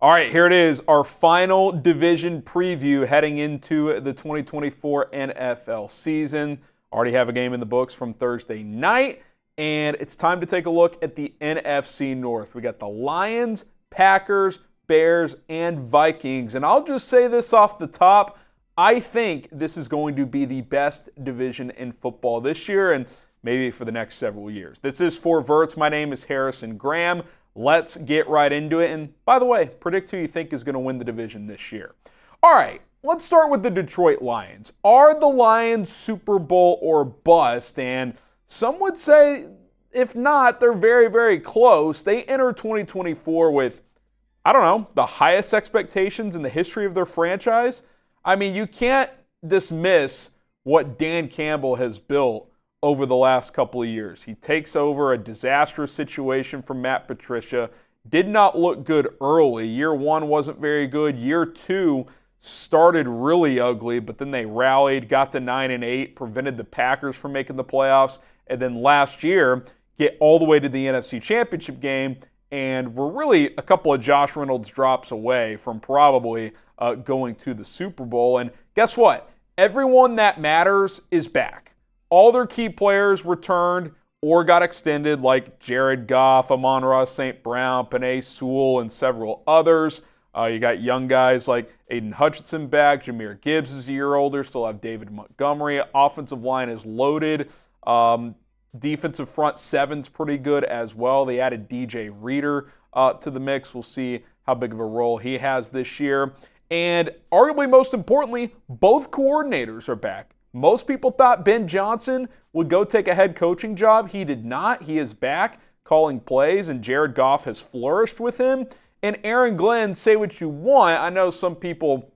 All right, here it is, our final division preview heading into the 2024 NFL season. Already have a game in the books from Thursday night, and it's time to take a look at the NFC North. We got the Lions, Packers, Bears, and Vikings. And I'll just say this off the top, I think this is going to be the best division in football this year and maybe for the next several years. This is for Verts. My name is Harrison Graham. Let's get right into it. And by the way, predict who you think is going to win the division this year. All right, let's start with the Detroit Lions. Are the Lions Super Bowl or bust? And some would say, if not, they're very, very close. They enter 2024 with, I don't know, the highest expectations in the history of their franchise. I mean, you can't dismiss what Dan Campbell has built over the last couple of years. He takes over a disastrous situation from Matt Patricia. Did not look good early. Year one wasn't very good. Year two started really ugly, but then they rallied, got to 9-8, prevented the Packers from making the playoffs, and then last year get all the way to the NFC Championship game, and we're really a couple of Josh Reynolds drops away from probably going to the Super Bowl. And guess what? Everyone that matters is back. All their key players returned or got extended, like Jared Goff, Amon-Ra St. Brown, Penei Sewell, and several others. You got young guys like Aiden Hutchinson back. Jahmyr Gibbs is a year older. Still have David Montgomery. Offensive line is loaded. Defensive front seven's pretty good as well. They added DJ Reader to the mix. We'll see how big of a role he has this year. And arguably most importantly, both coordinators are back. Most people thought Ben Johnson would go take a head coaching job. He did not. He is back calling plays, and Jared Goff has flourished with him. And Aaron Glenn, say what you want. I know some people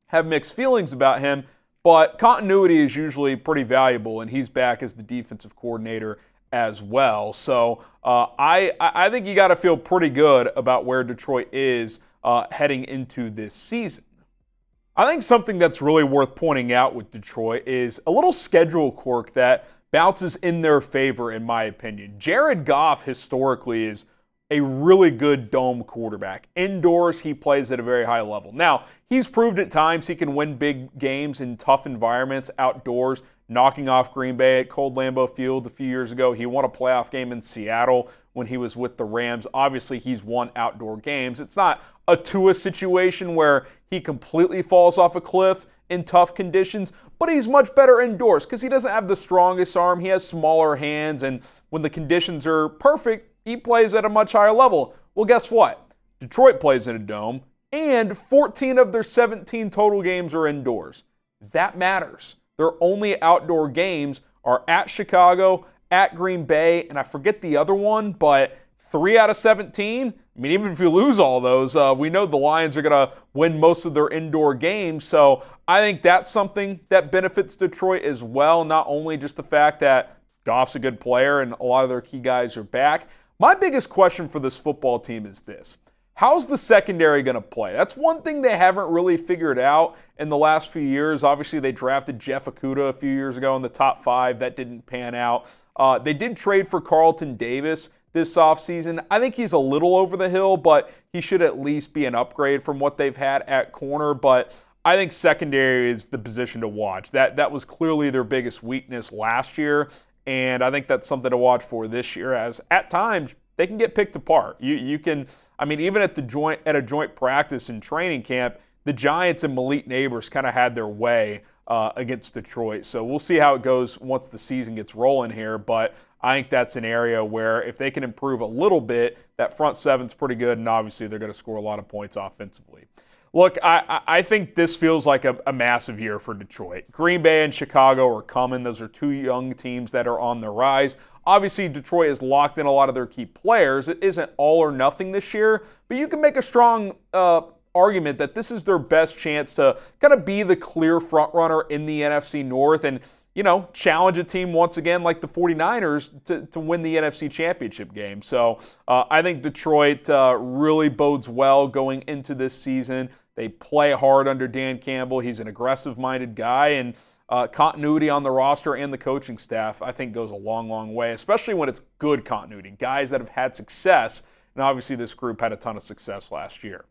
have mixed feelings about him, but continuity is usually pretty valuable, and he's back as the defensive coordinator as well. So I think you got to feel pretty good about where Detroit is heading into this season. I think something that's really worth pointing out with Detroit is a little schedule quirk that bounces in their favor, in my opinion. Jared Goff historically is a really good dome quarterback. Indoors, he plays at a very high level. Now, he's proved at times he can win big games in tough environments outdoors, knocking off Green Bay at Cold Lambeau Field a few years ago. He won a playoff game in Seattle when he was with the Rams. Obviously, he's won outdoor games. It's not a Tua situation where he completely falls off a cliff in tough conditions, but he's much better indoors because he doesn't have the strongest arm. He has smaller hands, and when the conditions are perfect, he plays at a much higher level. Well, guess what? Detroit plays in a dome, and 14 of their 17 total games are indoors. That matters. Their only outdoor games are at Chicago, at Green Bay, and I forget the other one, but 3 out of 17, I mean, even if you lose all those, we know the Lions are going to win most of their indoor games. So I think that's something that benefits Detroit as well, not only just the fact that Goff's a good player and a lot of their key guys are back. My biggest question for this football team is this. How's the secondary going to play? That's one thing they haven't really figured out in the last few years. Obviously, they drafted Jeff Okudah a few years ago in the top 5. That didn't pan out. They did trade for Carlton Davis this offseason. I think he's a little over the hill, but he should at least be an upgrade from what they've had at corner. But I think secondary is the position to watch. That was clearly their biggest weakness last year, and I think that's something to watch for this year, as at times they can get picked apart. You can, I mean, even at a joint practice in training camp, the Giants and Malik Neighbors kind of had their way against Detroit. So we'll see how it goes once the season gets rolling here. But I think that's an area where if they can improve a little bit, that front seven's pretty good, and obviously they're going to score a lot of points offensively. Look, I think this feels like a massive year for Detroit. Green Bay and Chicago are coming. Those are two young teams that are on the rise. Obviously, Detroit has locked in a lot of their key players. It isn't all or nothing this year, but you can make a strong argument that this is their best chance to kind of be the clear front runner in the NFC North and, you know, challenge a team once again like the 49ers to win the NFC Championship game. So I think Detroit really bodes well going into this season. They play hard under Dan Campbell. He's an aggressive-minded guy, and continuity on the roster and the coaching staff, I think, goes a long, long way, especially when it's good continuity, guys that have had success. And obviously this group had a ton of success last year.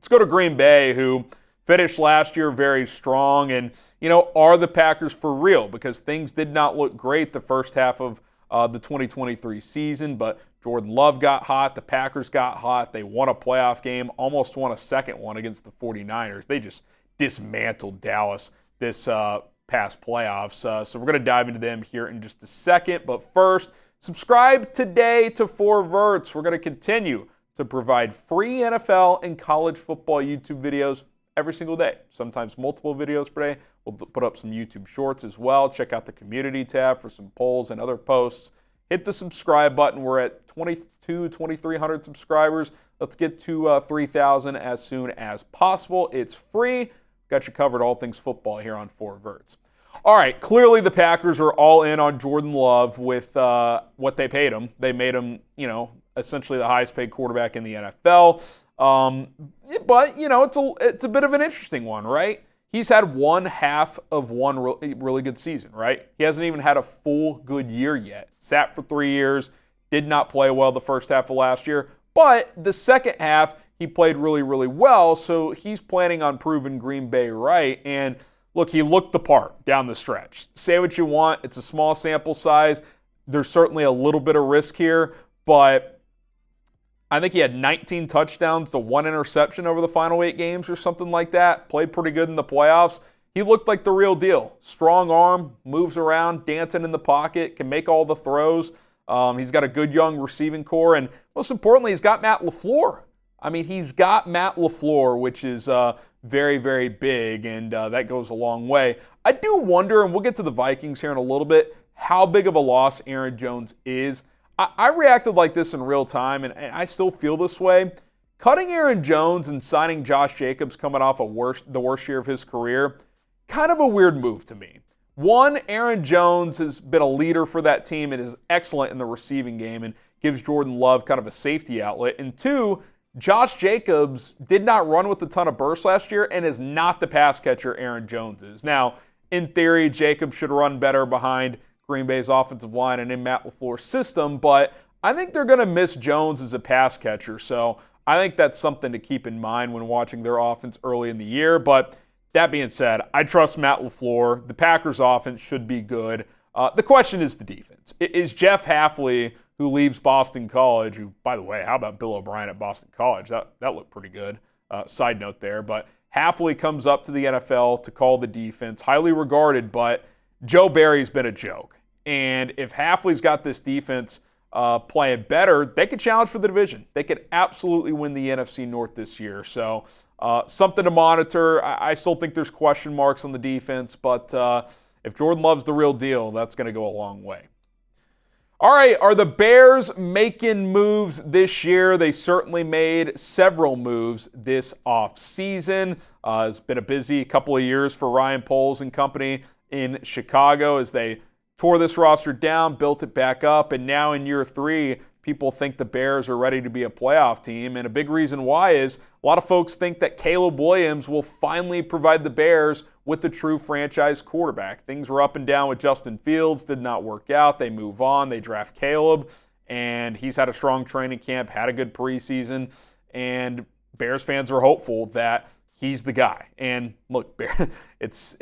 Let's go to Green Bay, who finished last year very strong. And, are the Packers for real? Because things did not look great the first half of the 2023 season, but Jordan Love got hot. The Packers got hot. They won a playoff game, almost won a second one against the 49ers. They just dismantled Dallas this past playoffs. So we're going to dive into them here in just a second. But first, subscribe today to Verts. We're going to continue to provide free NFL and college football YouTube videos every single day, sometimes multiple videos per day. We'll put up some YouTube shorts as well. Check out the community tab for some polls and other posts. Hit the subscribe button. We're at 2,300 subscribers. Let's get to 3,000 as soon as possible. It's free. Got you covered all things football here on Verts. All right, clearly the Packers are all in on Jordan Love with what they paid him. They made him, essentially the highest paid quarterback in the NFL. But, it's a bit of an interesting one, right? He's had one half of one really good season, right? He hasn't even had a full good year yet. Sat for 3 years, did not play well the first half of last year, but the second half he played really, really well, so he's planning on proving Green Bay right. And look, he looked the part down the stretch. Say what you want, it's a small sample size. There's certainly a little bit of risk here, but I think he had 19 touchdowns to 1 interception over the final 8 games or something like that. Played pretty good in the playoffs. He looked like the real deal. Strong arm, moves around, dancing in the pocket, can make all the throws. He's got a good young receiving core, and most importantly, he's got Matt Lafleur. I mean, he's got Matt Lafleur, which is very, very big, and that goes a long way. I do wonder, and we'll get to the Vikings here in a little bit, how big of a loss Aaron Jones is. I reacted like this in real time, and I still feel this way. Cutting Aaron Jones and signing Josh Jacobs coming off the worst year of his career, kind of a weird move to me. One, Aaron Jones has been a leader for that team and is excellent in the receiving game and gives Jordan Love kind of a safety outlet. And two, Josh Jacobs did not run with a ton of burst last year and is not the pass catcher Aaron Jones is. Now, in theory, Jacobs should run better behind Green Bay's offensive line and in Matt LaFleur's system, but I think they're going to miss Jones as a pass catcher, so I think that's something to keep in mind when watching their offense early in the year. But that being said, I trust Matt LaFleur. The Packers' offense should be good. The question is the defense. Is Jeff Hafley, who leaves Boston College, who, by the way, how about Bill O'Brien at Boston College? That looked pretty good. Side note there. But Hafley comes up to the NFL to call the defense, highly regarded, but Joe Barry's been a joke. And if Hafley's got this defense playing better, they could challenge for the division. They could absolutely win the NFC North this year. So something to monitor. I still think there's question marks on the defense, but if Jordan Love's the real deal, that's going to go a long way. All right, are the Bears making moves this year? They certainly made several moves this offseason. It's been a busy couple of years for Ryan Poles and company in Chicago as they tore this roster down, built it back up, and now in year 3, people think the Bears are ready to be a playoff team. And a big reason why is a lot of folks think that Caleb Williams will finally provide the Bears with the true franchise quarterback. Things were up and down with Justin Fields, did not work out. They move on, they draft Caleb, and he's had a strong training camp, had a good preseason, and Bears fans are hopeful that he's the guy. And look, it's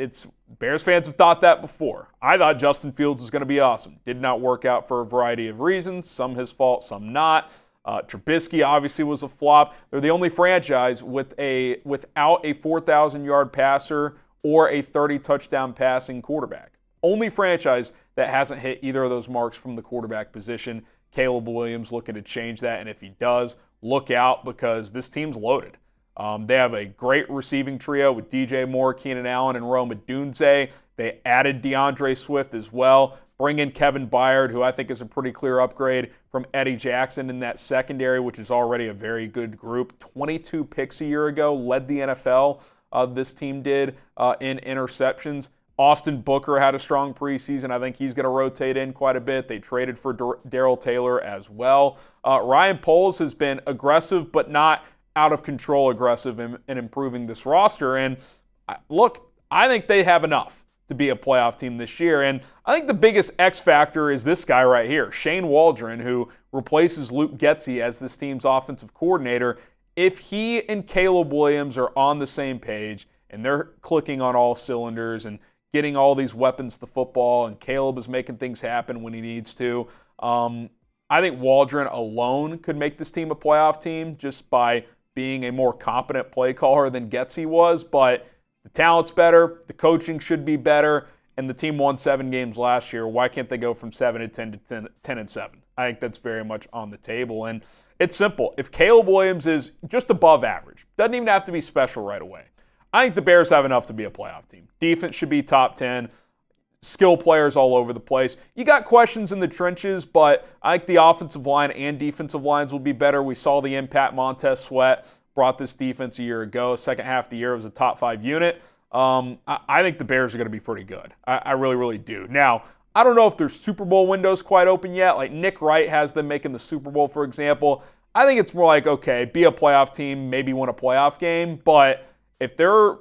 Bears fans have thought that before. I thought Justin Fields was going to be awesome. Did not work out for a variety of reasons, some his fault, some not. Trubisky obviously was a flop. They're the only franchise without a 4,000-yard passer or a 30-touchdown passing quarterback. Only franchise that hasn't hit either of those marks from the quarterback position. Caleb Williams looking to change that, and if he does, look out because this team's loaded. They have a great receiving trio with DJ Moore, Keenan Allen, and Rome Odunze. They added DeAndre Swift as well. Bring in Kevin Byard, who I think is a pretty clear upgrade from Eddie Jackson in that secondary, which is already a very good group. 22 picks a year ago, led the NFL. This team did in interceptions. Austin Booker had a strong preseason. I think he's going to rotate in quite a bit. They traded for Darrell Taylor as well. Ryan Poles has been aggressive, but not out of control aggressive in improving this roster. And look, I think they have enough to be a playoff team this year. And I think the biggest X factor is this guy right here, Shane Waldron, who replaces Luke Getsy as this team's offensive coordinator. if he and Caleb Williams are on the same page and they're clicking on all cylinders and getting all these weapons to football, and Caleb is making things happen when he needs to, I think Waldron alone could make this team a playoff team just by being a more competent play caller than Getsy was. But the talent's better, the coaching should be better, and the team won 7 games last year. Why can't they go from 7-10 to 10-7? I think that's very much on the table. And it's simple. If Caleb Williams is just above average, doesn't even have to be special right away, I think the Bears have enough to be a playoff team. Defense should be top 10. Skill players all over the place. You got questions in the trenches, but I think the offensive line and defensive lines will be better. We saw the impact Montez Sweat brought this defense a year ago. Second half of the year, it was a top 5 unit. I think the Bears are going to be pretty good. I really, really do. Now, I don't know if their Super Bowl window's quite open yet. Like Nick Wright has them making the Super Bowl, for example. I think it's more like, okay, be a playoff team, maybe win a playoff game. But if they're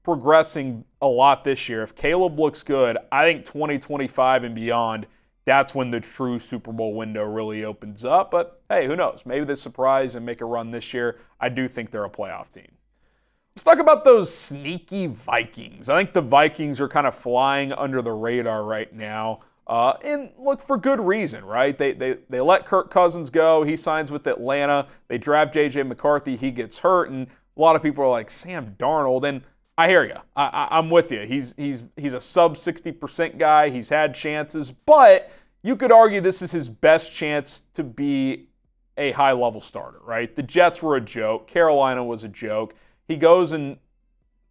progressing a lot this year, if Caleb looks good, I think 2025 and beyond, that's when the true Super Bowl window really opens up. But hey, who knows? Maybe they surprise and make a run this year. I do think they're a playoff team. Let's talk about those sneaky Vikings. I think the Vikings are kind of flying under the radar right now. And look, for good reason, right? They let Kirk Cousins go. He signs with Atlanta. They draft J.J. McCarthy. He gets hurt. And a lot of people are like, Sam Darnold. And I hear you. I'm with you. He's a sub 60% guy. He's had chances. But you could argue this is his best chance to be a high-level starter, right? The Jets were a joke. Carolina was a joke. He goes and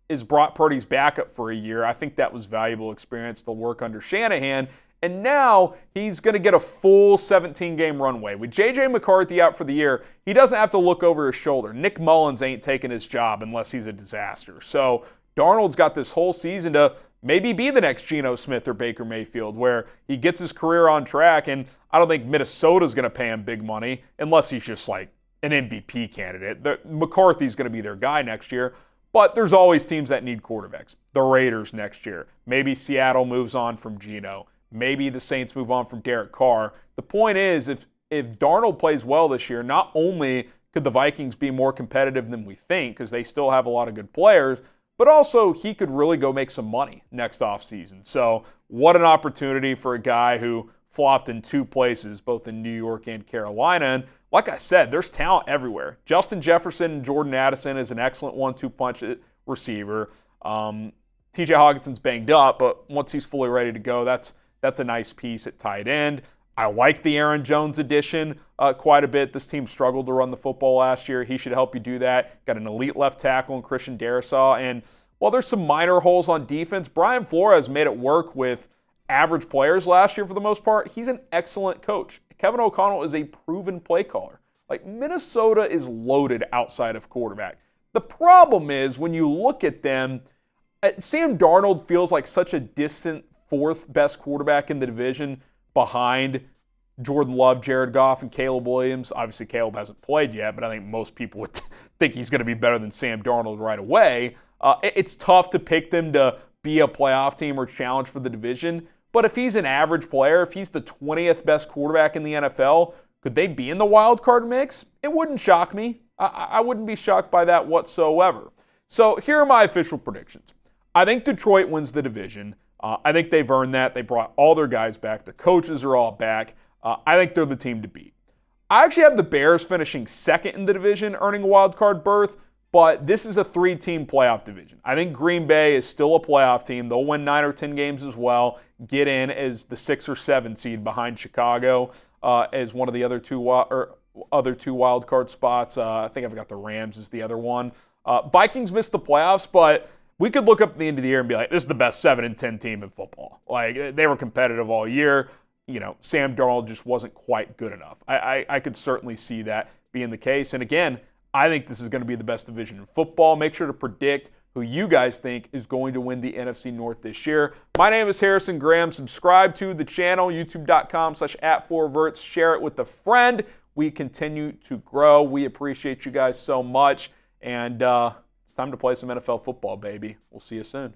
is Brock Purdy's backup for a year. I think that was valuable experience to work under Shanahan. And now he's going to get a full 17-game runway. With J.J. McCarthy out for the year, he doesn't have to look over his shoulder. Nick Mullins ain't taking his job unless he's a disaster. So Darnold's got this whole season to maybe be the next Geno Smith or Baker Mayfield, where he gets his career on track. And I don't think Minnesota's going to pay him big money unless he's just like an MVP candidate. McCarthy's going to be their guy next year, but there's always teams that need quarterbacks. The Raiders next year. Maybe Seattle moves on from Geno. Maybe the Saints move on from Derek Carr. The point is, if Darnold plays well this year, not only could the Vikings be more competitive than we think, because they still have a lot of good players, but also he could really go make some money next offseason. So what an opportunity for a guy who flopped in 2 places, both in New York and Carolina. And like I said, there's talent everywhere. Justin Jefferson and Jordan Addison is an excellent 1-2 punch receiver. TJ Hawkinson's banged up, but once he's fully ready to go, that's a nice piece at tight end. I like the Aaron Jones addition quite a bit. This team struggled to run the football last year. He should help you do that. Got an elite left tackle in Christian Darrisaw. And while there's some minor holes on defense, Brian Flores made it work with average players last year for the most part. He's an excellent coach. Kevin O'Connell is a proven play caller. Like, Minnesota is loaded outside of quarterback. The problem is when you look at them, Sam Darnold feels like such a distant 4th best quarterback in the division behind Jordan Love, Jared Goff, and Caleb Williams. Obviously, Caleb hasn't played yet, but I think most people would think he's going to be better than Sam Darnold right away. It's tough to pick them to be a playoff team or challenge for the division. But if he's an average player, if he's the 20th best quarterback in the NFL, could they be in the wild card mix? It wouldn't shock me. I wouldn't be shocked by that whatsoever. So here are my official predictions. I think Detroit wins the division. I think they've earned that. They brought all their guys back. The coaches are all back. I think they're the team to beat. I actually have the Bears finishing 2nd in the division, earning a wild card berth, but this is a 3-team playoff division. I think Green Bay is still a playoff team. They'll win 9 or 10 games as well, get in as the 6 or 7 seed behind Chicago as one of the other two wild card spots. I think I've got the Rams as the other one. Vikings missed the playoffs, but we could look up at the end of the year and be like, this is the best 7-10 team in football. Like, they were competitive all year. You know, Sam Darnold just wasn't quite good enough. I could certainly see that being the case. And again, I think this is going to be the best division in football. Make sure to predict who you guys think is going to win the NFC North this year. My name is Harrison Graham. Subscribe to the channel, youtube.com/@4verts. Share it with a friend. We continue to grow. We appreciate you guys so much. And it's time to play some NFL football, baby. We'll see you soon.